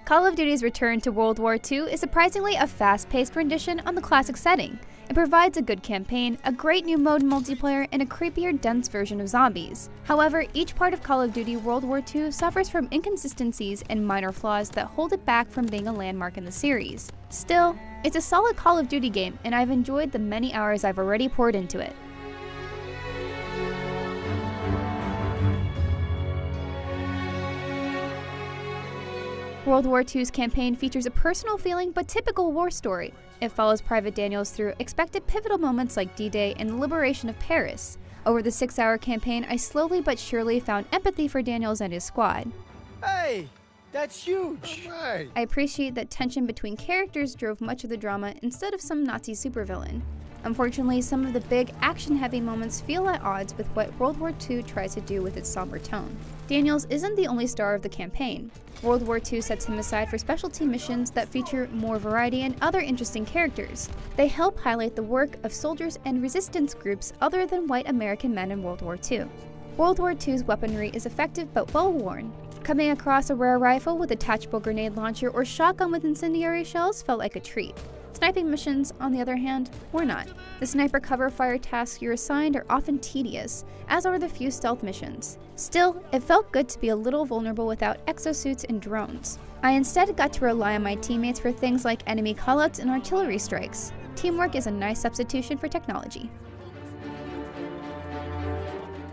Call of Duty's return to World War II is surprisingly a fast-paced rendition on the classic setting. It provides a good campaign, a great new mode in multiplayer, and a creepier, dense version of zombies. However, each part of Call of Duty World War II suffers from inconsistencies and minor flaws that hold it back from being a landmark in the series. Still, it's a solid Call of Duty game, and I've enjoyed the many hours I've already poured into it. World War II's campaign features a personal feeling but typical war story. It follows Private Daniels through expected pivotal moments like D-Day and the liberation of Paris. Over the 6-hour campaign, I slowly but surely found empathy for Daniels and his squad. Hey, that's huge! Right. I appreciate that tension between characters drove much of the drama instead of some Nazi supervillain. Unfortunately, some of the big, action-heavy moments feel at odds with what World War II tries to do with its somber tone. Daniels isn't the only star of the campaign. World War II sets him aside for specialty missions that feature more variety and other interesting characters. They help highlight the work of soldiers and resistance groups other than white American men in World War II. World War II's weaponry is effective but well-worn. Coming across a rare rifle with a detachable grenade launcher or shotgun with incendiary shells felt like a treat. Sniping missions, on the other hand, were not. The sniper cover fire tasks you're assigned are often tedious, as are the few stealth missions. Still, it felt good to be a little vulnerable without exosuits and drones. I instead got to rely on my teammates for things like enemy callouts and artillery strikes. Teamwork is a nice substitution for technology.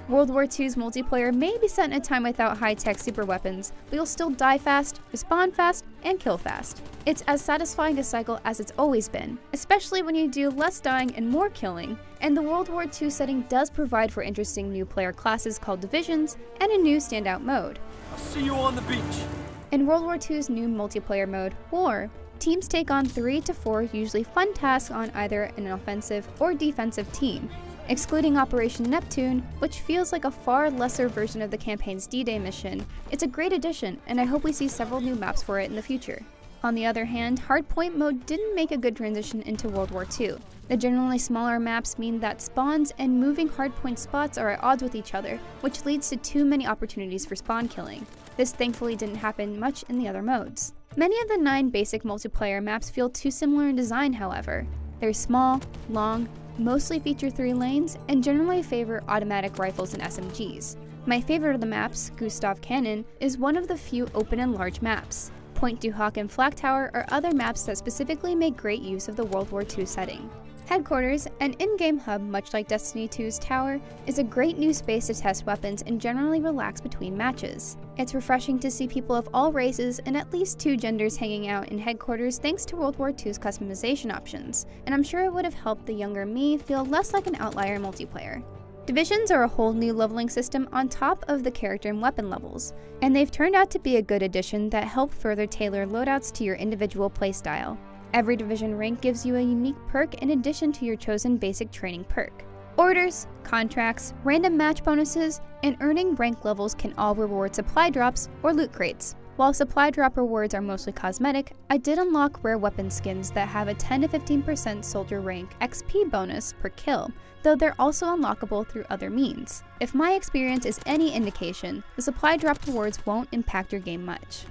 World War II's multiplayer may be set in a time without high-tech superweapons, but you'll still die fast, respawn fast, and kill fast. It's as satisfying a cycle as it's always been, especially when you do less dying and more killing, and the World War II setting does provide for interesting new player classes called divisions and a new standout mode. I'll see you on the beach! In World War II's new multiplayer mode, War, teams take on 3 to 4 usually fun tasks on either an offensive or defensive team. Excluding Operation Neptune, which feels like a far lesser version of the campaign's D-Day mission, it's a great addition, and I hope we see several new maps for it in the future. On the other hand, Hardpoint mode didn't make a good transition into World War II. The generally smaller maps mean that spawns and moving hardpoint spots are at odds with each other, which leads to too many opportunities for spawn killing. This thankfully didn't happen much in the other modes. Many of the 9 basic multiplayer maps feel too similar in design, however. They're small, long, mostly feature 3 lanes, and generally favor automatic rifles and SMGs. My favorite of the maps, Gustav Cannon, is one of the few open and large maps. Point du Hoc and Flak Tower are other maps that specifically make great use of the World War II setting. Headquarters, an in-game hub much like Destiny 2's Tower, is a great new space to test weapons and generally relax between matches. It's refreshing to see people of all races and at least 2 genders hanging out in headquarters thanks to World War II's customization options, and I'm sure it would have helped the younger me feel less like an outlier in multiplayer. Divisions are a whole new leveling system on top of the character and weapon levels, and they've turned out to be a good addition that help further tailor loadouts to your individual playstyle. Every division rank gives you a unique perk in addition to your chosen basic training perk. Orders, contracts, random match bonuses, and earning rank levels can all reward supply drops or loot crates. While supply drop rewards are mostly cosmetic, I did unlock rare weapon skins that have a 10 to 15% soldier rank XP bonus per kill, though they're also unlockable through other means. If my experience is any indication, the supply drop rewards won't impact your game much.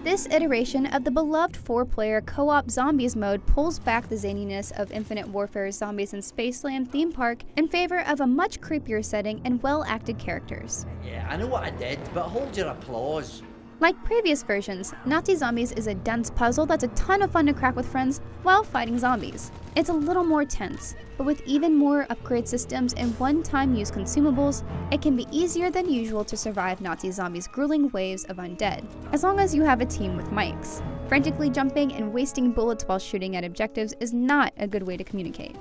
This iteration of the beloved 4-player co-op zombies mode pulls back the zaniness of Infinite Warfare's Zombies in Spaceland theme park in favor of a much creepier setting and well-acted characters. Yeah, I know what I did, but hold your applause. Like previous versions, Nazi Zombies is a dense puzzle that's a ton of fun to crack with friends while fighting zombies. It's a little more tense, but with even more upgrade systems and one-time use consumables, it can be easier than usual to survive Nazi Zombies' grueling waves of undead, as long as you have a team with mics. Frantically jumping and wasting bullets while shooting at objectives is not a good way to communicate.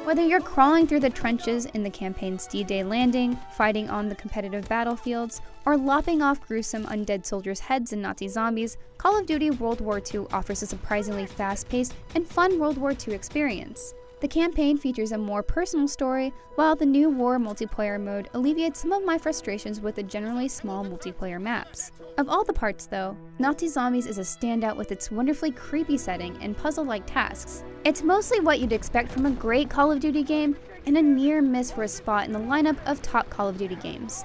Whether you're crawling through the trenches in the campaign's D-Day landing, fighting on the competitive battlefields, or lopping off gruesome undead soldiers' heads in Nazi zombies, Call of Duty World War II offers a surprisingly fast-paced and fun World War II experience. The campaign features a more personal story, while the new War multiplayer mode alleviates some of my frustrations with the generally small multiplayer maps. Of all the parts though, Nazi Zombies is a standout with its wonderfully creepy setting and puzzle-like tasks. It's mostly what you'd expect from a great Call of Duty game, and a near miss for a spot in the lineup of top Call of Duty games.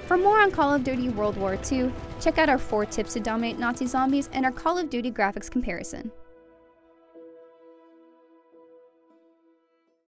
For more on Call of Duty World War II, check out our 4 tips to dominate Nazi zombies and our Call of Duty graphics comparison.